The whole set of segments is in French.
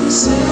C'est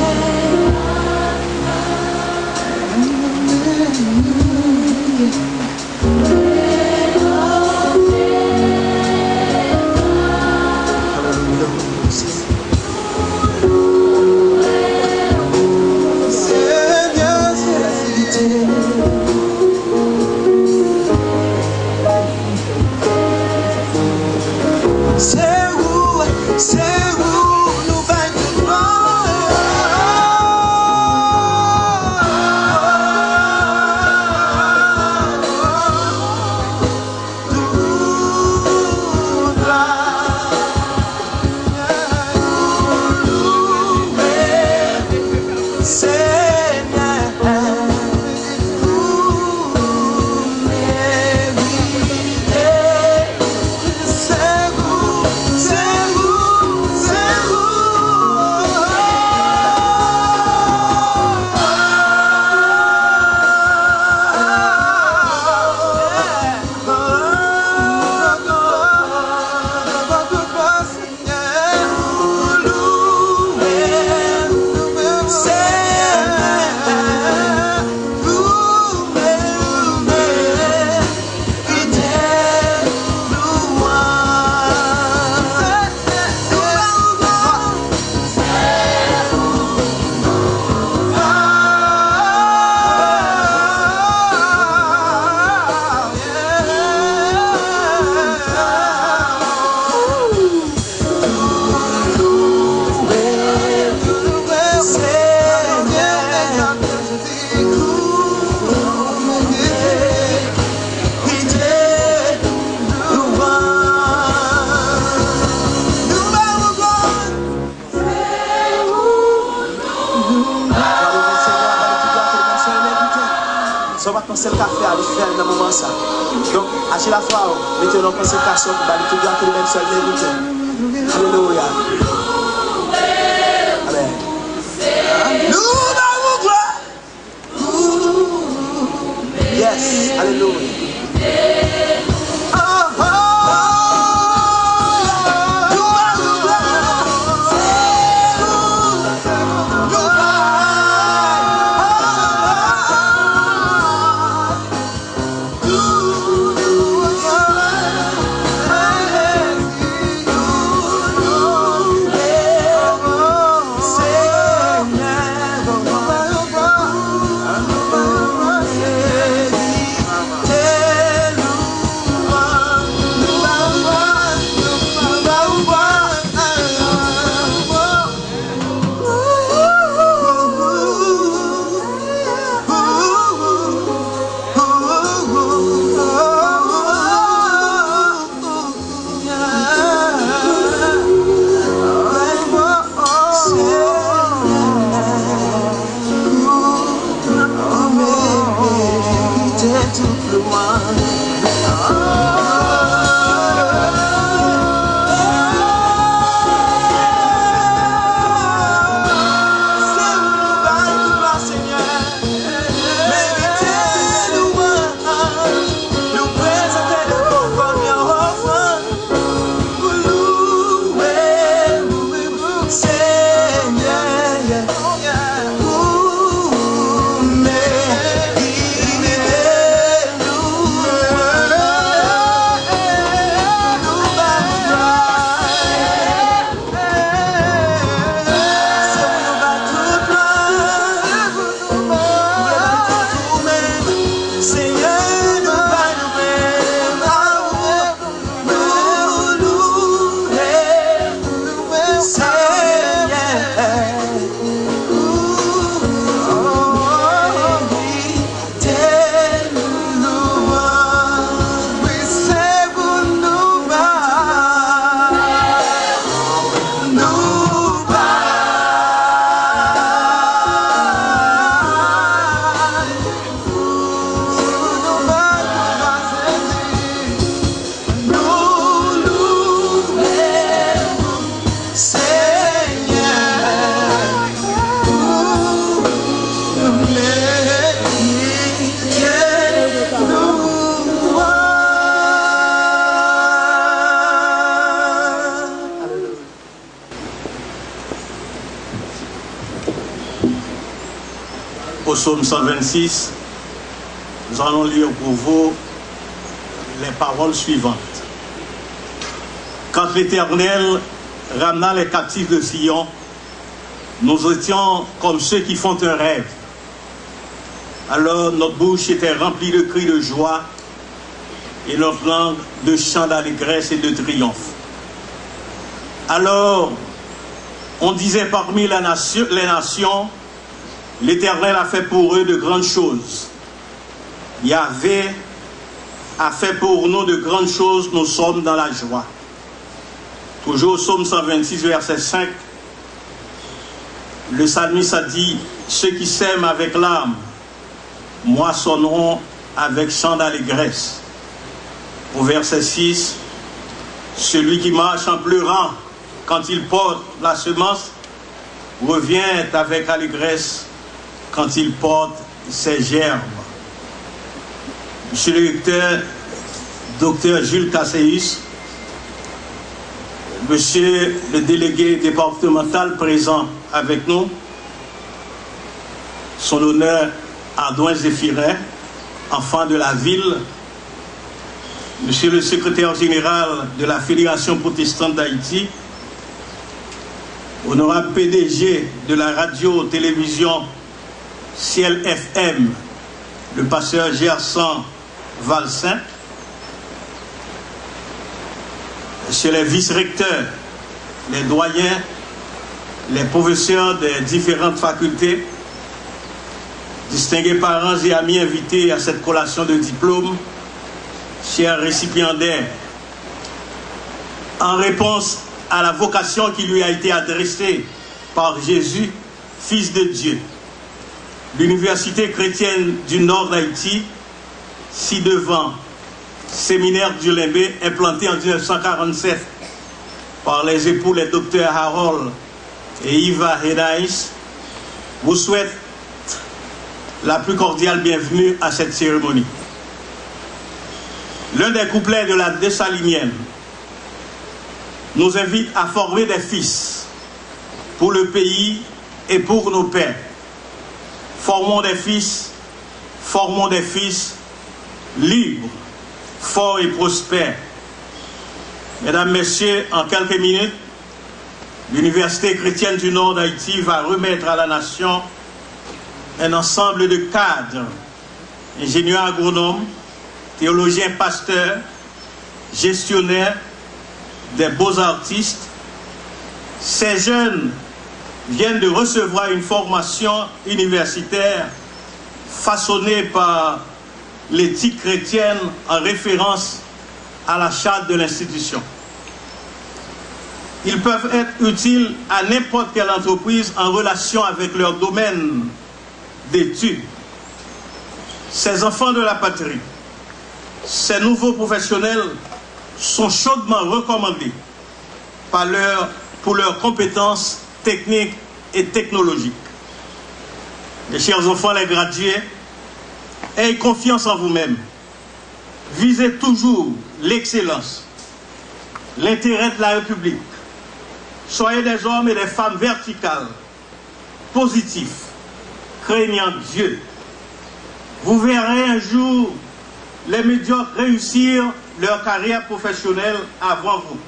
le café à faire dans le moment ça. Donc, à la fois, mettez en consécration pour aller tout le même seul mérite. Alléluia. Amen. Nous avons gloire. Yes. Alléluia. au psaume 126, nous allons lire pour vous les paroles suivantes. Quand l'Éternel ramena les captifs de Sion, nous étions comme ceux qui font un rêve. Alors notre bouche était remplie de cris de joie et notre langue de chants d'allégresse et de triomphe. Alors on disait parmi les nations, l'Éternel a fait pour eux de grandes choses. Yahvé a fait pour nous de grandes choses, nous sommes dans la joie. Toujours au psaume 126, verset 5, le psalmiste a dit, ceux qui sèment avec l'âme moissonneront avec chant d'allégresse. Au verset 6, celui qui marche en pleurant quand il porte la semence revient avec allégresse quand il porte ses gerbes. Monsieur le lecteur, docteur Jules Casséus, monsieur le délégué départemental présent avec nous, son honneur Ardouin Zéphirin, enfant de la ville, monsieur le secrétaire général de la Fédération protestante d'Haïti, honorable PDG de la radio-télévision Ciel FM, le pasteur Gerson Valsin, monsieur les vice-recteurs, les doyens, les professeurs des différentes facultés, distingués parents et amis invités à cette collation de diplôme, chers récipiendaires, en réponse à la vocation qui lui a été adressée par Jésus, Fils de Dieu, l'Université chrétienne du Nord d'Haïti, ci-devant, séminaire du Limbé, implanté en 1947 par les époux, les docteurs Harold et Iva Henaïs, vous souhaite la plus cordiale bienvenue à cette cérémonie. L'un des couplets de la Dessalinienne nous invite à former des fils pour le pays et pour nos pères. Formons des fils libres, forts et prospères. Mesdames, Messieurs, en quelques minutes, l'Université chrétienne du Nord d'Haïti va remettre à la nation un ensemble de cadres, ingénieurs agronomes, théologiens pasteurs, gestionnaires, des beaux artistes. Ces jeunes viennent de recevoir une formation universitaire façonnée par l'éthique chrétienne en référence à la charte de l'institution. Ils peuvent être utiles à n'importe quelle entreprise en relation avec leur domaine d'études. Ces enfants de la patrie, ces nouveaux professionnels sont chaudement recommandés pour leurs compétences techniques et technologiques. Mes chers enfants, les gradués, ayez confiance en vous-même. Visez toujours l'excellence, l'intérêt de la République. Soyez des hommes et des femmes verticales, positifs, craignant Dieu. Vous verrez un jour les médiocres réussir leur carrière professionnelle avant vous.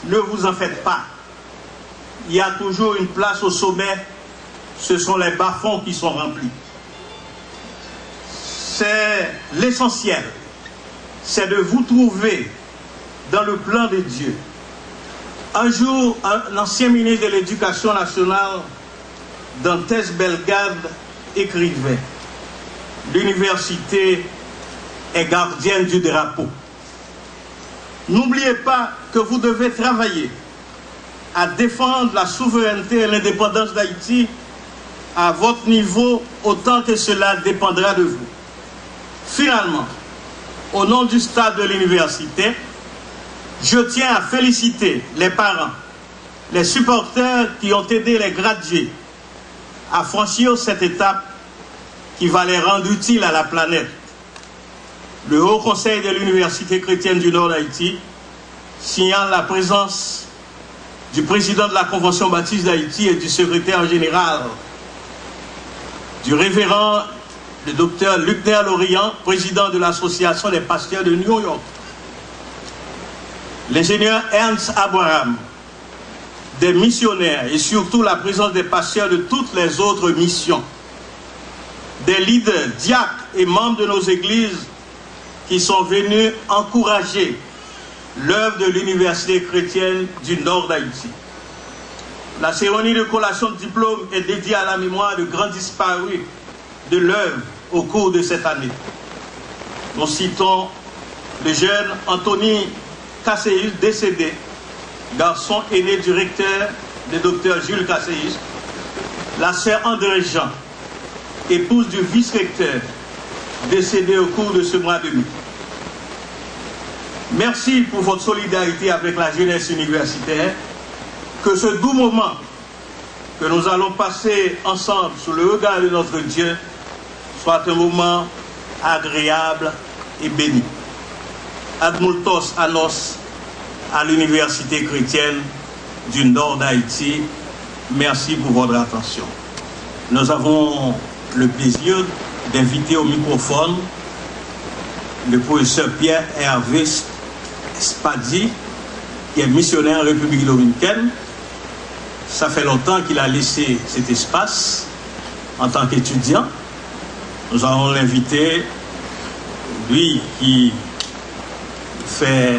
Ne vous en faites pas. Il y a toujours une place au sommet. Ce sont les bas-fonds qui sont remplis. C'est l'essentiel. C'est de vous trouver dans le plan de Dieu. Un jour, un ancien ministre de l'Éducation nationale, Dantes Bellegarde, écrivait « L'université est gardienne du drapeau ». N'oubliez pas que vous devez travailler à défendre la souveraineté et l'indépendance d'Haïti à votre niveau autant que cela dépendra de vous. Finalement, au nom du staff de l'université, je tiens à féliciter les parents, les supporters qui ont aidé les gradués à franchir cette étape qui va les rendre utiles à la planète. Le Haut Conseil de l'Université chrétienne du Nord d'Haïti signale la présence du président de la Convention baptiste d'Haïti et du secrétaire général du révérend le docteur Luc Néa-Lorient, président de l'Association des pasteurs de New York, l'ingénieur Ernst Abraham, des missionnaires et surtout la présence des pasteurs de toutes les autres missions, des leaders, diacres et membres de nos églises qui sont venus encourager l'œuvre de l'Université chrétienne du Nord d'Haïti. La cérémonie de collation de diplôme est dédiée à la mémoire de grands disparus de l'œuvre au cours de cette année. Nous citons le jeune Anthony Casséus, décédé, garçon aîné du recteur, le docteur Jules Casséus, la sœur André Jean, épouse du vice-recteur, décédée au cours de ce mois de mai. Merci pour votre solidarité avec la jeunesse universitaire. Que ce doux moment que nous allons passer ensemble sous le regard de notre Dieu soit un moment agréable et béni. Ad multos annos à l'Université chrétienne du Nord d'Haïti. Merci pour votre attention. Nous avons le plaisir d'inviter au microphone le professeur Pierre Hervé Spadi, qui est missionnaire en République dominicaine. Ça fait longtemps qu'il a laissé cet espace en tant qu'étudiant. Nous allons l'inviter, lui qui fait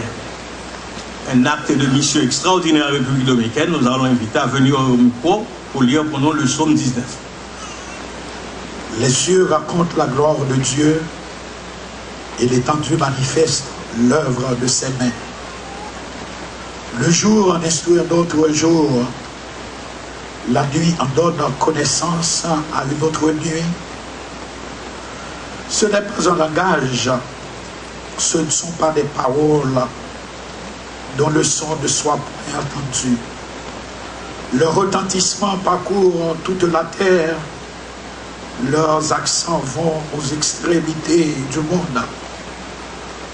un acte de mission extraordinaire en République dominicaine, nous allons l'inviter à venir au micro pour lire pour nous le psaume 19. Les cieux racontent la gloire de Dieu et l'étendue manifeste l'œuvre de ses mains. Le jour en instruit un autre jour, la nuit en donne connaissance à une autre nuit. Ce n'est pas un langage, ce ne sont pas des paroles dont le son ne soit point entendu. Le retentissement parcourt toute la terre, leurs accents vont aux extrémités du monde,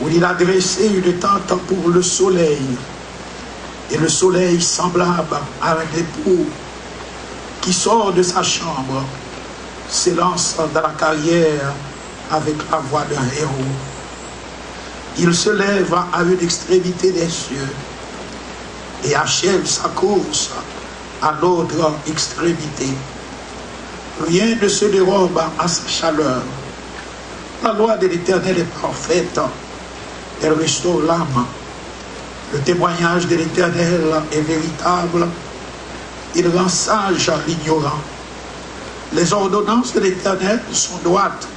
où il a dressé une tente pour le soleil, et le soleil semblable à un époux qui sort de sa chambre, s'élance dans la carrière avec la voix d'un héros. Il se lève à une extrémité des cieux et achève sa course à l'autre extrémité. Rien ne se dérobe à sa chaleur. La loi de l'Éternel est parfaite, elle restaure l'âme. Le témoignage de l'Éternel est véritable, il rend sage l'ignorant. Les ordonnances de l'Éternel sont droites,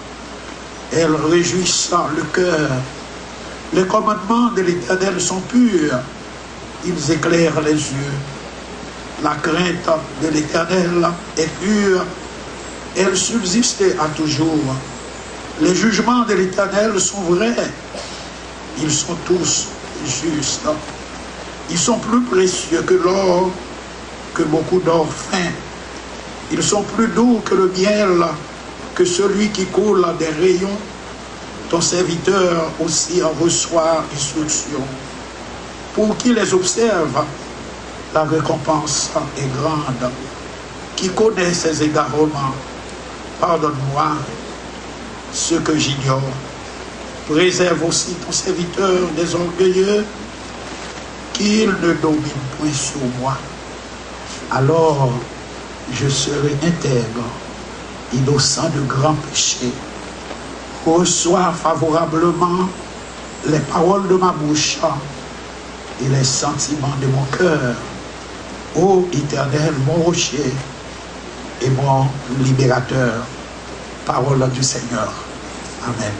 elles réjouissent le cœur. Les commandements de l'Éternel sont purs, ils éclairent les yeux. La crainte de l'Éternel est pure, elle subsiste à toujours. Les jugements de l'Éternel sont vrais, ils sont tous justes. Ils sont plus précieux que l'or, que beaucoup d'or fin. Ils sont plus doux que le miel, que celui qui coule des rayons. Ton serviteur aussi en reçoit instruction. Pour qui les observe, la récompense est grande. Qui connaît ses égarements, pardonne-moi ce que j'ignore. Préserve aussi ton serviteur des orgueilleux, qu'il ne domine point sur moi. Alors je serai intègre, innocent de grands péchés. Reçois favorablement les paroles de ma bouche et les sentiments de mon cœur. Ô Éternel, mon rocher et mon libérateur. Parole du Seigneur. Amen.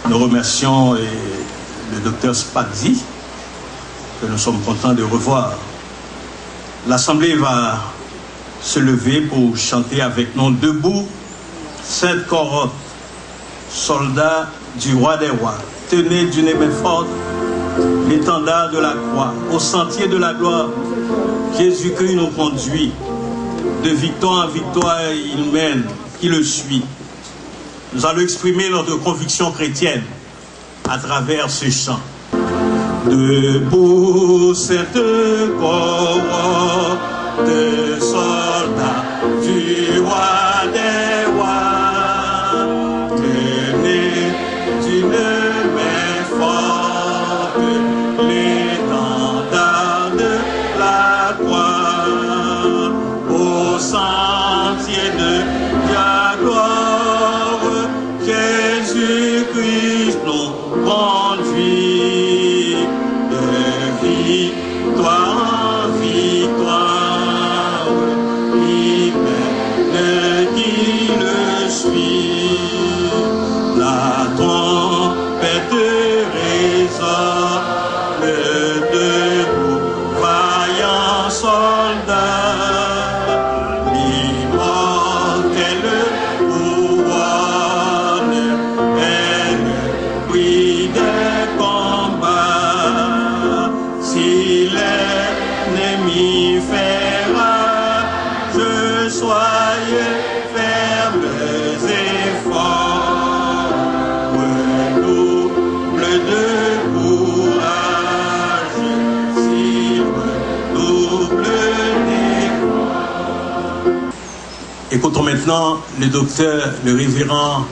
Nous remercions le docteur Spadi, que nous sommes contents de revoir. L'Assemblée va se lever pour chanter avec nous debout, Sainte Corotte, soldats du roi des rois, tenez d'une main forte l'étendard de la croix, au sentier de la gloire. Jésus-Christ nous conduit, de victoire en victoire il mène, qui le suit. Nous allons exprimer notre conviction chrétienne à travers ce chant. Debout cette corotte de soldats du roi des rois, sentier de ta gloire. Jésus-Christ nous conduit de victoire en victoire. Il mène qui le suit. La trompette résonne debout, vaillant soldat. L'immortel pouvoir est le prix des combats. Si l'ennemi fait rage, soyez fermes et forts. Redouble de courage, si redouble d'effort. Écoutons maintenant le docteur, le révérend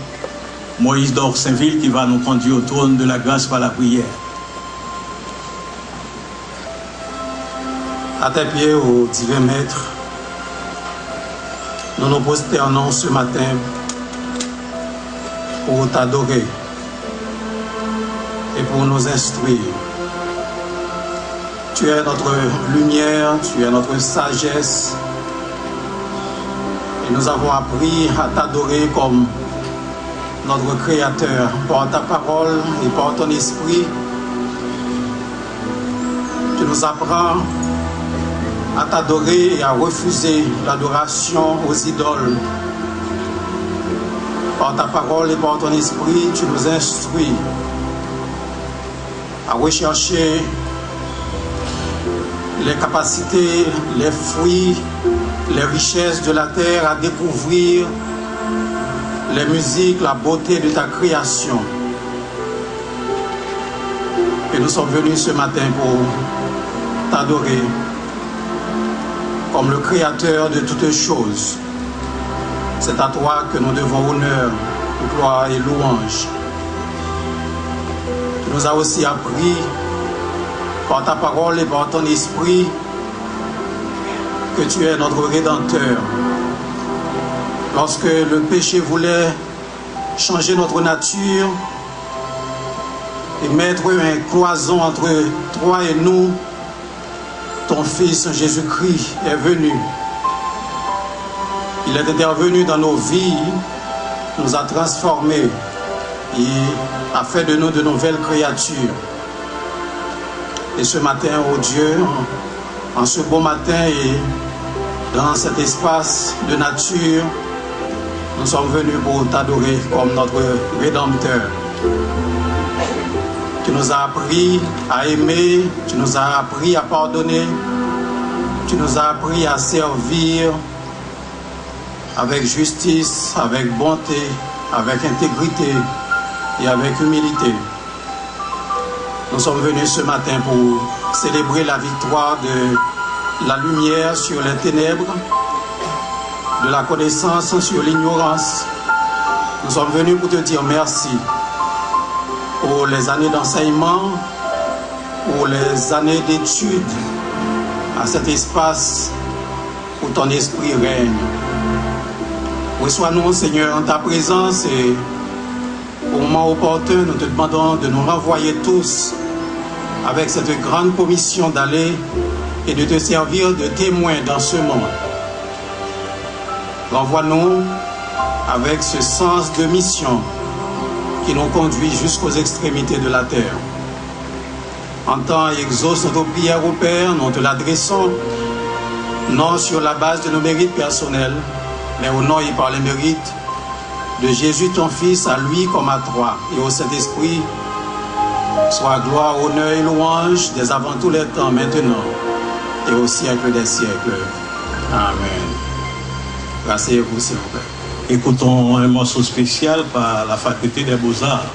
Moïse d'Orsainville qui va nous conduire au trône de la grâce par la prière. À tes pieds, ô divin Maître, nous nous prosternons ce matin pour t'adorer et pour nous instruire. Tu es notre lumière, tu es notre sagesse. Et nous avons appris à t'adorer comme notre Créateur par ta parole et par ton esprit. Tu nous apprends à t'adorer et à refuser l'adoration aux idoles. Par ta parole et par ton esprit, tu nous instruis à rechercher les capacités, les fruits, les richesses de la terre, à découvrir les musiques, la beauté de ta création. Et nous sommes venus ce matin pour t'adorer comme le Créateur de toutes choses. C'est à toi que nous devons honneur, gloire et louange. Tu nous as aussi appris par ta parole et par ton esprit que tu es notre Rédempteur. Lorsque le péché voulait changer notre nature et mettre un cloison entre toi et nous, ton Fils Jésus-Christ est venu. Il est intervenu dans nos vies, nous a transformés et a fait de nous de nouvelles créatures. Et ce matin, oh Dieu, en ce beau matin et dans cet espace de nature, nous sommes venus pour t'adorer comme notre Rédempteur. Tu nous as appris à aimer, tu nous as appris à pardonner, tu nous as appris à servir avec justice, avec bonté, avec intégrité et avec humilité. Nous sommes venus ce matin pour célébrer la victoire de la lumière sur les ténèbres, de la connaissance sur l'ignorance. Nous sommes venus pour te dire merci pour les années d'enseignement, pour les années d'études à cet espace où ton esprit règne. Reçois-nous, Seigneur, en ta présence et au moment opportun, nous te demandons de nous renvoyer tous avec cette grande commission d'aller et de te servir de témoin dans ce monde. Renvoie-nous avec ce sens de mission qui nous conduit jusqu'aux extrémités de la terre. Entends et exauce notre prière au Père, nous te l'adressons, non sur la base de nos mérites personnels, mais au nom et par les mérites de Jésus ton Fils, à lui comme à toi, et au Saint-Esprit, soit gloire, honneur et louange dès avant tous les temps, maintenant, et au siècle des siècles. Amen. Rasseyez-vous, s'il vous plaît. Écoutons un morceau spécial par la Faculté des Beaux-Arts.